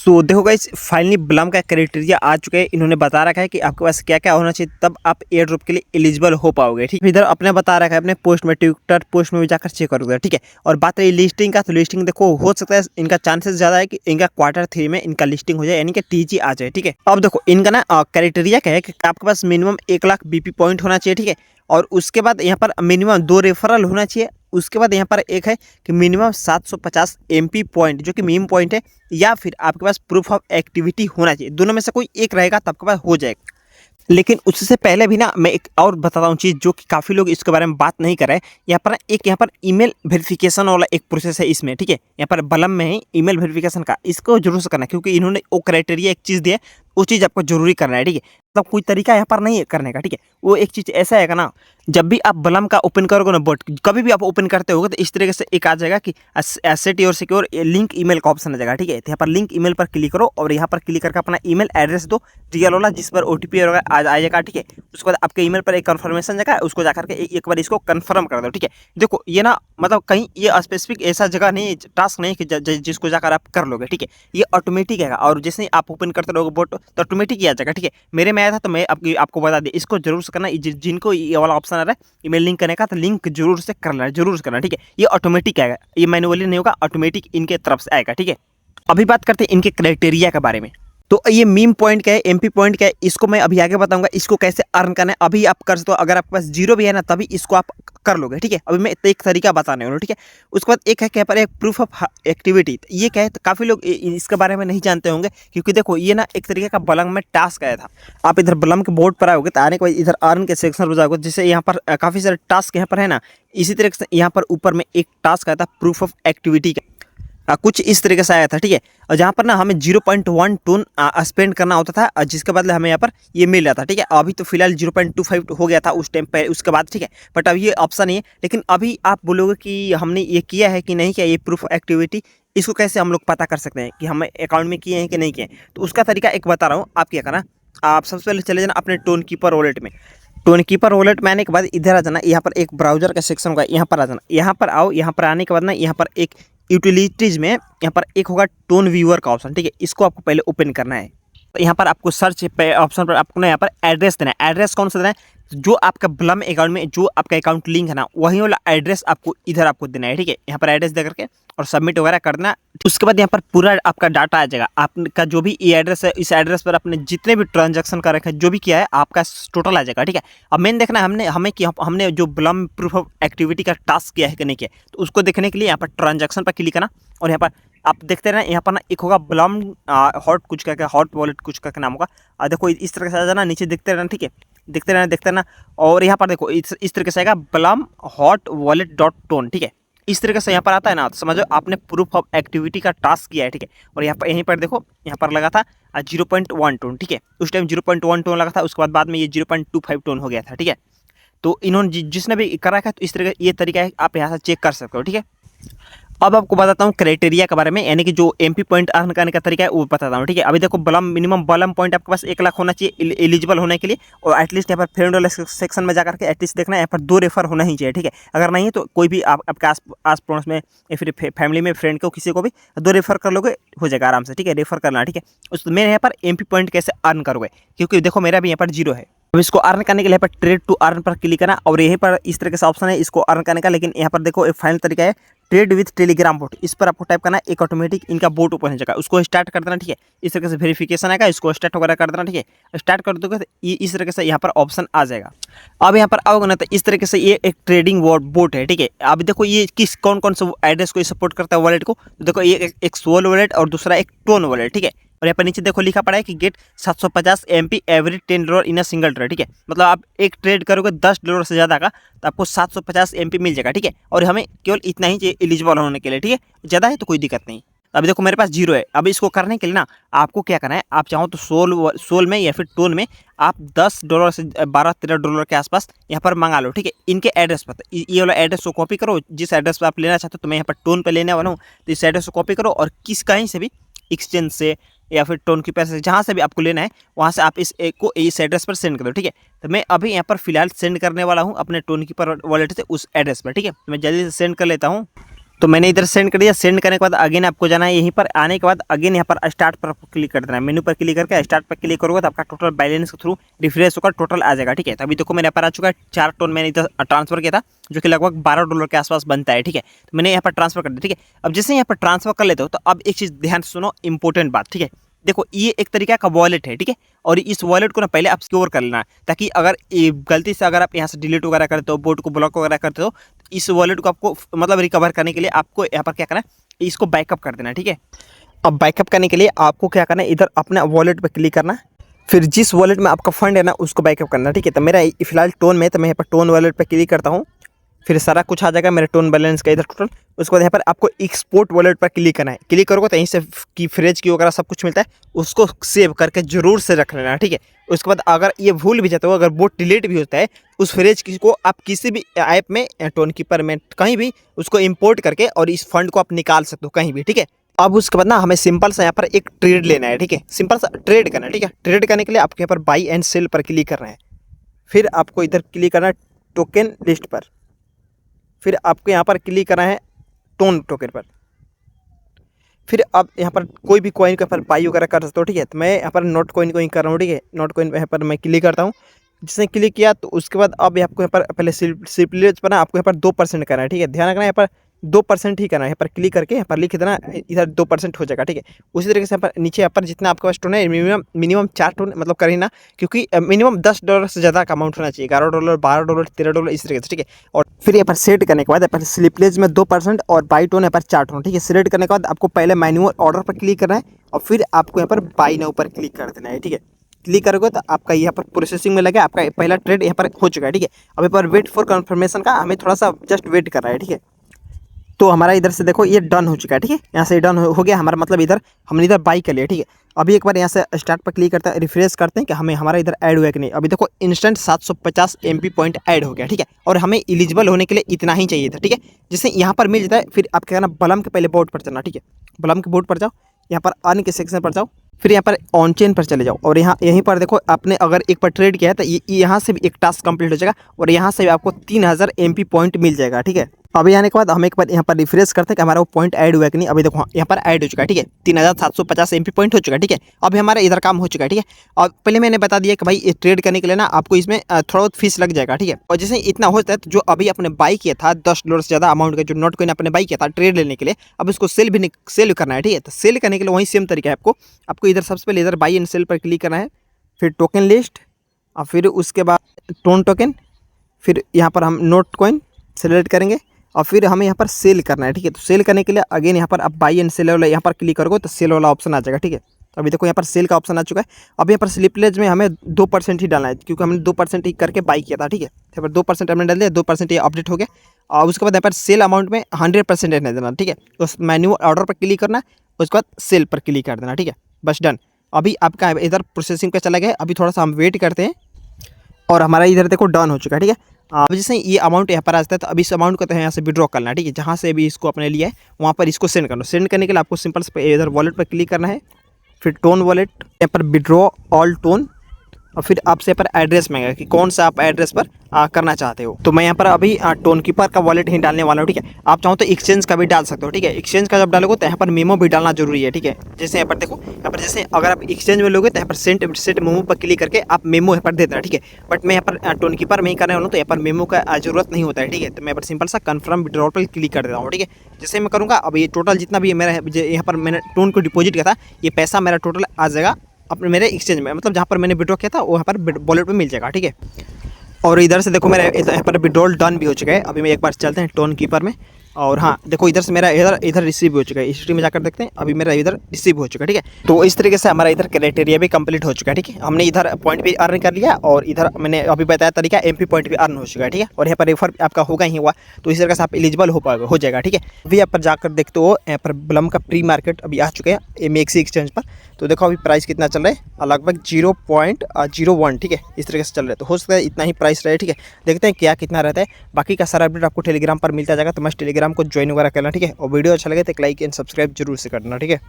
सो देखो guys, finally Blum का criteria आ चुका है। इन्होंने बता रखा है कि आपके पास क्या क्या होना चाहिए तब आप एयर ड्रॉप के लिए एलिजिबल हो पाओगे। ठीक है, इधर अपने बता रखा है अपने पोस्ट में, ट्विटर पोस्ट में भी जाकर चेक करोगे। ठीक है, और बात रही लिस्टिंग का, तो लिस्टिंग देखो हो सकता है इनका चांसेस ज़्यादा है कि इनका Q3 में इनका लिस्टिंग हो जाए, यानी कि टीजी आ जाए। ठीक है, अब देखो इनका ना क्राइटेरिया क्या है कि आपके पास मिनिमम 1 लाख बीपी पॉइंट होना चाहिए। ठीक है, और उसके बाद यहाँ पर मिनिमम 2 रेफरल होना चाहिए। उसके बाद यहाँ पर एक है कि मिनिमम 750 एमपी पॉइंट, जो कि मीम पॉइंट है, या फिर आपके पास प्रूफ ऑफ एक्टिविटी होना चाहिए। दोनों में से कोई एक रहेगा तो आपके पास हो जाएगा। लेकिन उससे पहले भी ना मैं एक और बताता हूँ चीज़, जो कि काफ़ी लोग इसके बारे में बात नहीं कर रहे हैं। यहाँ पर ईमेल वेरिफिकेशन वाला एक प्रोसेस है इसमें। ठीक है, यहाँ पर बलम में है ईमेल वेरिफिकेशन का, इसको जरूर से करना है, क्योंकि इन्होंने वो क्राइटेरिया एक चीज़ दिया है, वो चीज़ आपको जरूरी करना है। ठीक है, मतलब कोई तरीका यहाँ पर नहीं है करने का। ठीक है, वो एक चीज़ ऐसा है ना, जब भी आप बलम का ओपन करोगे ना बोट, कभी भी आप ओपन करते होगे तो इस तरीके से एक आ जाएगा कि asset your secure link email का ऑप्शन आ जाएगा। ठीक है, तो यहाँ पर लिंक ईमेल पर क्लिक करो और यहाँ पर क्लिक करके अपना ईमेल एड्रेस दो, रियल वाला, जिस पर ओटीपी आ जाएगा। ठीक है, उसके बाद आपके ईमेल पर एक कंफर्मेशन जाएगा, उसको जाकर के एक बार इसको कंफर्म कर दो। ठीक है, देखो ये ना मतलब कहीं ये स्पेसिफिक ऐसा जगह नहीं, टास्क नहीं कि जिसको जाकर आप कर लोगे। ठीक है, ये ऑटोमेटिक है, और जैसे आप ओपन करते रहोगे बोट तो ऑटोमेटिक ही आ जाएगा। ठीक है, मेरे में आया था तो मैं आपको बता दिया, इसको जरूर से करना। जिनको ये वाला ऑप्शन आ रहा है ईमेल लिंक करने का, तो लिंक जरूर से करना है, जरूर से करना। ठीक है, ये ऑटोमेटिक आएगा, ये मैनुअली नहीं होगा, ऑटोमेटिक इनके तरफ से आएगा। ठीक है, अभी बात करते हैं इनके क्राइटेरिया के बारे में। तो ये मीम पॉइंट क्या है, एमपी पॉइंट क्या है, इसको मैं अभी आगे बताऊंगा, इसको कैसे अर्न करना है। अभी आप कर सकते हो, अगर आपके पास 0 भी है ना तभी इसको आप कर लोगे। ठीक है, अभी मैं एक तरीका बताने वाला हूं। ठीक है, उसके बाद एक है क्या पर एक प्रूफ ऑफ एक्टिविटी, ये क्या है, तो काफ़ी लोग इसके बारे में नहीं जानते होंगे, क्योंकि देखो ये ना एक तरीके का बलम में टास्क आया था। आप इधर बलम के बोर्ड पर आओगे तो आने के बाद इधर अर्न के सेक्शन पर जाओगे, जैसे यहाँ पर काफ़ी सारे टास्क यहाँ पर है ना, इसी तरीके से यहाँ पर ऊपर में एक टास्क आया था प्रूफ ऑफ एक्टिविटी का, कुछ इस तरीके से आया था। ठीक है, और जहाँ पर ना हमें 0.1 टोन स्पेंड करना होता था, और जिसके बदले हमें यहाँ पर ये मिल रहा था। ठीक है, अभी तो फिलहाल 0.25 हो गया था उस टाइम पर, उसके बाद। ठीक है, बट अब ये ऑप्शन नहीं है। लेकिन अभी आप बोलोगे कि हमने ये किया है कि नहीं किया, ये प्रूफ एक्टिविटी, इसको कैसे हम लोग पता कर सकते हैं कि हम अकाउंट में किए हैं कि नहीं किए। तो उसका तरीका एक बता रहा हूँ, आप क्या करना, आप सबसे पहले चले जाना अपने टोन कीपर वॉलेट में। टोन कीपर वॉलेट में आने के बाद इधर आ जाना, यहाँ पर एक ब्राउजर का सेक्शन होगा, यहाँ पर आ जाना। यहाँ पर आओ, यहाँ पर आने के बाद ना यहाँ पर एक यूटिलिटीज़ में यहाँ पर एक होगा टोन व्यूअर का ऑप्शन। ठीक है, इसको आपको पहले ओपन करना है। तो यहाँ पर आपको सर्च पे ऑप्शन पर आपको ना यहाँ पर एड्रेस देना है। एड्रेस कौन सा देना है, जो आपका ब्लम अकाउंट में जो आपका अकाउंट लिंक है ना, वही वाला एड्रेस आपको इधर आपको देना है। ठीक है, यहाँ पर एड्रेस दे करके और सबमिट वगैरह कर देना। उसके बाद यहाँ पर पूरा आपका डाटा आ जाएगा, आपका जो भी ये एड्रेस है, इस एड्रेस पर आपने जितने भी ट्रांजैक्शन कर रखे हैं, जो भी किया है, आपका टोटल आ जाएगा। ठीक है, अब मेन देखना है हमने जो ब्लम प्रूफ ऑफ एक्टिविटी का टास्क किया है कि नहीं किया, तो उसको देखने के लिए यहाँ पर ट्रांजैक्शन पर क्लिक करना, और यहाँ पर आप देखते रहना, यहाँ पर ना एक होगा ब्लम हॉट कुछ का हॉट वॉलेट कुछ का नाम होगा, और देखो इस तरह से आ जाना, नीचे देखते रहना। ठीक है, देखते रहना, और यहाँ पर देखो इस तरीके से आएगा Blum hot wallet dot tone. ठीक है, इस तरीके से यहाँ पर आता है ना, तो समझो आपने प्रूफ ऑफ एक्टिविटी का टास्क किया है। ठीक है, और यहाँ पर यहीं पर देखो, यहाँ पर लगा था 0.1 टोन। ठीक है, उस टाइम 0.1 टोन लगा था, उसके बाद में ये 0.25 टोन हो गया था। ठीक है, तो इन्होंने जिसने भी करा है, तो इस तरह ये तरीका है, आप यहाँ से चेक कर सकते हो। ठीक है, अब आपको बताता हूँ क्राइटेरिया के बारे में, यानी कि जो एमपी पॉइंट अर्न करने का तरीका है वो बताता हूँ। ठीक है, अभी देखो मिनिमम बलम पॉइंट आपके पास 1 लाख होना चाहिए एलिजिबल होने के लिए, और एटलीस्ट यहाँ पर फ्रेंड वाले सेक्शन में जाकर के एटलीस्ट देखना, यहाँ पर 2 रेफर होना ही चाहिए। ठीक है, अगर नहीं है तो कोई भी आपके आस पड़ोस में या फिर फैमिली में फ्रेंड को किसी को भी 2 रेफर कर लोगे, हो जाएगा आराम से। ठीक है, रेफर करना। ठीक है, उस मेरे यहाँ पर एमपी पॉइंट कैसे अर्न करोगे, क्योंकि देखो मेरा भी यहाँ पर 0 है। अब इसको अर्न करने के लिए यहाँ पर ट्रेड टू अर्न पर क्लिक करना, और यहीं पर इस तरह का ऑप्शन है इसको अर्न करने का। लेकिन यहाँ पर देखो एक फाइनल तरीका है ट्रेड विथ टेलीग्राम बोट, इस पर आपको टाइप करना है, एक ऑटोमेटिक इनका बोट ओपन हो जाएगा, उसको स्टार्ट कर देना। ठीक है, इस तरह से वेरिफिकेशन आएगा, इसको स्टार्ट वगैरह कर देना। ठीक है, स्टार्ट कर दोगे तो ये इस तरह से यहाँ पर ऑप्शन आ जाएगा। अब यहाँ पर आओगे ना तो इस तरीके से ये एक ट्रेडिंग बोट है। ठीक है, अब देखो ये कौन से एड्रेस को सपोर्ट करता है वॉलेट को, तो देखो ये एक सोल वॉलेट और दूसरा एक टोन वॉलेट। ठीक है, और यहाँ पर नीचे देखो लिखा पड़ा है कि get 750 MP every $10 in a single trade. ठीक है, मतलब आप एक ट्रेड करोगे $10 से ज़्यादा का, तो आपको 750 MP मिल जाएगा। ठीक है, और हमें केवल इतना ही चाहिए एलिजिबल होने के लिए। ठीक है, ज़्यादा है तो कोई दिक्कत नहीं। अभी देखो मेरे पास 0 है। अभी इसको करने के लिए ना आपको क्या करना है, आप चाहो तो सोल में या फिर टोन में आप $10 से $12-13 के आसपास यहाँ पर मंगा लो। ठीक है, इनके एड्रेस पर, ये वाला एड्रेस को कॉपी करो, जिस एड्रेस पर आप लेना चाहते हो, तो मैं यहाँ पर टोन पर लेने वाला हूँ, तो इस एड्रेस को कॉपी करो और कहीं से भी एक्सचेंज से या फिर टोन की पैसे जहाँ से भी आपको लेना है, वहाँ से आप इस एड्रेस पर सेंड कर दो। ठीक है, तो मैं अभी यहाँ पर फिलहाल सेंड करने वाला हूँ अपने टोन कीपर वॉलेट से उस एड्रेस पर। ठीक है, तो मैं जल्दी से सेंड कर लेता हूँ। तो मैंने इधर सेंड कर दिया। सेंड करने के बाद अगेन आपको जाना है, यहीं पर आने के बाद अगेन यहाँ पर स्टार्ट पर आपको क्लिक कर देना है। मेनू पर क्लिक करके स्टार्ट पर क्लिक करोगे तो आपका टोटल बैलेंस के थ्रू रिफ्रेश होकर टोटल आ जाएगा, ठीक है। तो अभी देखो मेरे यहाँ पर आ चुका है 4 टोन मैंने इधर ट्रांसफर किया था, जो कि लगभग $12 के आसपास बनता है, ठीक है। तो मैंने यहाँ पर ट्रांसफर कर दिया, ठीक है। अब जैसे यहाँ पर ट्रांसफर कर लेते हो तो अब एक चीज़ ध्यान से सुनो, इंपॉर्टेंट बात, ठीक है। देखो ये एक तरीका का वॉलेट है, ठीक है। और इस वॉलेट को ना पहले आप सिक्योर कर लेना, ताकि अगर गलती से अगर आप यहाँ से डिलीट वगैरह करते हो, बोर्ड को ब्लॉक वगैरह करते हो, तो इस वॉलेट को आपको मतलब रिकवर करने के लिए आपको यहाँ पर क्या करना है, इसको बैकअप कर देना, ठीक है। अब बैकअप करने के लिए आपको क्या करना है, इधर अपना वॉलेट पर क्लिक करना, फिर जिस वॉलेट में आपका फंड है ना उसको बैकअप करना, ठीक है। तो मेरा फिलहाल टोन में, तो मैं यहाँ पर टोन वॉलेट पर क्लिक करता हूँ, फिर सारा कुछ आ जाएगा मेरे टोन बैलेंस का इधर टोटल। उसके बाद यहाँ पर आपको एक्सपोर्ट वॉलेट पर क्लिक करना है। क्लिक करोगे तो यहीं से की फ्रेज की वगैरह सब कुछ मिलता है, उसको सेव करके जरूर से रख लेना, ठीक है। उसके बाद अगर ये भूल भी जाते हो, अगर बोर्ड डिलीट भी होता है, उस फ्रेज को आप किसी भी ऐप में, टोन कीपर में, कहीं भी उसको इंपोर्ट करके और इस फंड को आप निकाल सकते हो कहीं भी, ठीक है। अब उसके बाद ना हमें सिंपल सा यहाँ पर एक ट्रेड लेना है, ठीक है। सिंपल सा ट्रेड करना है, ठीक है। ट्रेड करने के लिए आपको यहाँ पर बाई एंड सेल पर क्लिक करना है, फिर आपको इधर क्लिक करना है टोकन लिस्ट पर, फिर आपको यहाँ पर क्लिक करना है टोन टोकन पर, फिर आप यहाँ पर कोई भी कॉइन के ऊपर बाई वगैरह कर सकते हो, ठीक है। तो मैं यहाँ पर नोट कॉइन को ही कर रहा हूँ, ठीक है। नोट कॉइन यहाँ पर मैं क्लिक करता हूँ। जिसने क्लिक किया तो उसके बाद अब आपको यहाँ पर पहले सिप्लेज पर ना आपको यहाँ पर 2% करना है, ठीक है। ध्यान रखना यहाँ पर 2% ही करना है। यहाँ पर क्लिक करके यहाँ पर लिख देना, इधर 2% हो जाएगा, ठीक है। उसी तरीके से यहाँ पर नीचे यहाँ पर जितना आपके पास टोन है, मिनिमम 4 टोन मतलब कर ही ना, क्योंकि मिनिमम $10 से ज़्यादा का अमाउंट होना चाहिए, $11, $12, $13 इस तरीके से, ठीक है। और फिर यहाँ पर सेट करने के बाद यहाँ पर स्लिपलेज में 2% और बाई टोन यहाँ पर 4 टोन, ठीक है। सेलेक्ट करने के बाद आपको पहले मैनुअल ऑर्डर पर क्लिक करना है और फिर आपको यहाँ पर बाई नाउ पर क्लिक कर देना है, ठीक है। क्लिक करोगे तो आपका यहाँ पर प्रोसेसिंग में लगा, आपका पहला ट्रेड यहाँ पर हो चुका है, ठीक है। अब यहाँ पर वेट फॉर कंफर्मेशन का हमें थोड़ा सा जस्ट वेट कर रहा है, ठीक है। तो हमारा इधर से देखो ये डन हो चुका है, ठीक है। यहाँ से डन हो गया हमारा, मतलब इधर हमने इधर बाई कर लिया, ठीक है। अभी एक बार यहाँ से स्टार्ट पर क्लिक करते हैं, रिफ्रेश करते हैं कि हमें हमारा इधर ऐड हुआ कि नहीं। अभी देखो इंस्टेंट 750 MP पॉइंट ऐड हो गया, ठीक है। और हमें एलिजिबल होने के लिए इतना ही चाहिए था, ठीक है। जैसे यहाँ पर मिल जाता है, फिर आप क्या करना, बलम के पहले बोर्ड पर चलना, ठीक है। बलम के बोर्ड पर जाओ, यहाँ पर अर्न के सेक्शन पर जाओ, फिर यहाँ पर ऑन चेन पर चले जाओ और यहीं पर देखो आपने अगर एक पर ट्रेड किया है तो यहाँ से भी एक टास्क कंप्लीट हो जाएगा और यहाँ से भी आपको 3000 MP पॉइंट मिल जाएगा, ठीक है। अभी आने के बाद हम एक बार यहाँ पर रिफ्रेश करते हैं कि हमारा वो पॉइंट ऐड हुआ है कि नहीं। अभी देखो यहाँ पर ऐड हो चुका है, ठीक है। 3750 MP पॉइंट हो चुका है, ठीक है। अभी हमारा इधर काम हो चुका है, ठीक है। और पहले मैंने बता दिया कि भाई ये ट्रेड करने के लिए ना आपको इसमें थोड़ा बहुत फीस लग जाएगा, ठीक है। और जैसे इतना होता है तो जो अभी आपने बाई किया था $10 से ज़्यादा अमाउंट का जो नोट कॉइन आपने बाई किया था ट्रेड लेने के लिए, अब इसको सेल करना है, ठीक है। तो सेल करने के लिए वही सेम तरीका है, आपको इधर सबसे पहले इधर बाई एंड सेल पर क्लिक करना है, फिर टोकन लिस्ट और फिर उसके बाद टोन टोकन, फिर यहाँ पर हम नोट कॉइन सेलेक्ट करेंगे और फिर हमें यहाँ पर सेल करना है, ठीक है। तो सेल करने के लिए अगेन यहाँ पर आप बाई एंड सेल वाला यहाँ पर क्लिक करोगे तो सेल वाला ऑप्शन आ जाएगा, ठीक है। तो अभी देखो यहाँ पर सेल का ऑप्शन आ चुका है। अब यहाँ पर स्लिपलेज में हमें 2% ही डालना है, क्योंकि हमने 2% ही करके बाई किया था, ठीक है। यहाँ पर 2% हमने डाल दिया, 2% ये अपडेट हो गया। और उसके बाद यहाँ पर सेल अमाउंट में 100% रहने देना, ठीक है। उस मैन्युअल ऑर्डर पर क्लिक करना है, उसके बाद सेल पर क्लिक कर देना, ठीक है। बस डन। अभी आपका इधर प्रोसेसिंग पे चला गया, अभी थोड़ा सा हम वेट करते हैं और हमारा इधर देखो डन हो चुका है, ठीक है। अब जैसे ये अमाउंट यहाँ पर आ जाता है तो अभी इस अमाउंट को तो यहाँ से विड्रॉ करना है, ठीक है। जहाँ से भी इसको अपने लिया है वहाँ पर इसको सेंड करना। सेंड करने के लिए आपको सिंपल से इधर वॉलेट पर क्लिक करना है, फिर टोन वॉलेट यहाँ पर विड्रॉ ऑल टोन और फिर आपसे पर एड्रेस मांगेगा कि कौन सा आप एड्रेस पर करना चाहते हो। तो मैं यहाँ पर अभी टोन कीपर का वॉलेट ही डालने वाला हूँ, ठीक है। आप चाहो तो एक्सचेंज का भी डाल सकते हो, ठीक है। एक्सचेंज का जब डालोगे तो यहाँ पर मेमो भी डालना जरूरी है, ठीक है। जैसे यहाँ पर देखो, यहाँ पर जैसे अगर आप एक्सचेंज में लोगे तो यहाँ पर सेट मेमो पर क्लिक करके आप मेमो यहाँ पर दे देना, ठीक है। बट मैं यहाँ पर टोन कीपर में ही करने वाला हूँ तो यहाँ पर मेमो का जरूरत नहीं होता है, ठीक है। तो मैं यहाँ पर सिंपल सा कन्फर्म विड्रॉल पर क्लिक कर देता हूँ, ठीक है। जैसे मैं करूँगा अब ये टोटल जितना भी मेरा यहाँ पर मैंने टोन को डिपॉजिट किया था, ये पैसा मेरा टोटल आ जाएगा अपने मेरे एक्सचेंज में, मतलब जहाँ पर मैंने विड्रॉ किया था वहाँ पर वॉलेट पे मिल जाएगा, ठीक है। और इधर से देखो मेरा यहाँ पर विड्रॉल डन भी हो चुका है। अभी मैं एक बार चलते हैं टोन कीपर में और हाँ देखो इधर से मेरा इधर रिसीव हो चुका है। हिस्ट्री में जाकर देखते हैं, अभी मेरा इधर रिसीव हो चुका है, ठीक है। तो इस तरीके से हमारा इधर क्राइटेरिया भी कंप्लीट हो चुका है, ठीक है। हमने इधर पॉइंट भी अर्न कर लिया और इधर मैंने अभी बताया तरीका MP पॉइंट भी अर्न हो चुका है, ठीक है। और यहाँ पर रेफर आपका होगा ही हुआ, तो इस तरीके से आप एलिजिबल हो जाएगा, ठीक है। अभी यहाँ पर जाकर देखते हो यहाँ पर ब्लम का प्री मार्केट अभी आ चुके हैं MAXC एक्सचेंज पर। तो देखो अभी प्राइस कितना चल रहा है, लगभग 0.01, ठीक है। इस तरीके से चल रहा है, तो हो सकता है इतना ही प्राइस रहे, ठीक है। देखते हैं क्या कितना रहता है। बाकी का सारा अपडेट आपको टेलीग्राम पर मिलता जाएगा, तो मस्त टेलीग्राम को ज्वाइन वगैरह करना, ठीक है। और वीडियो अच्छा लगे तो लाइक एंड सब्सक्राइब जरूर से करना, ठीक है।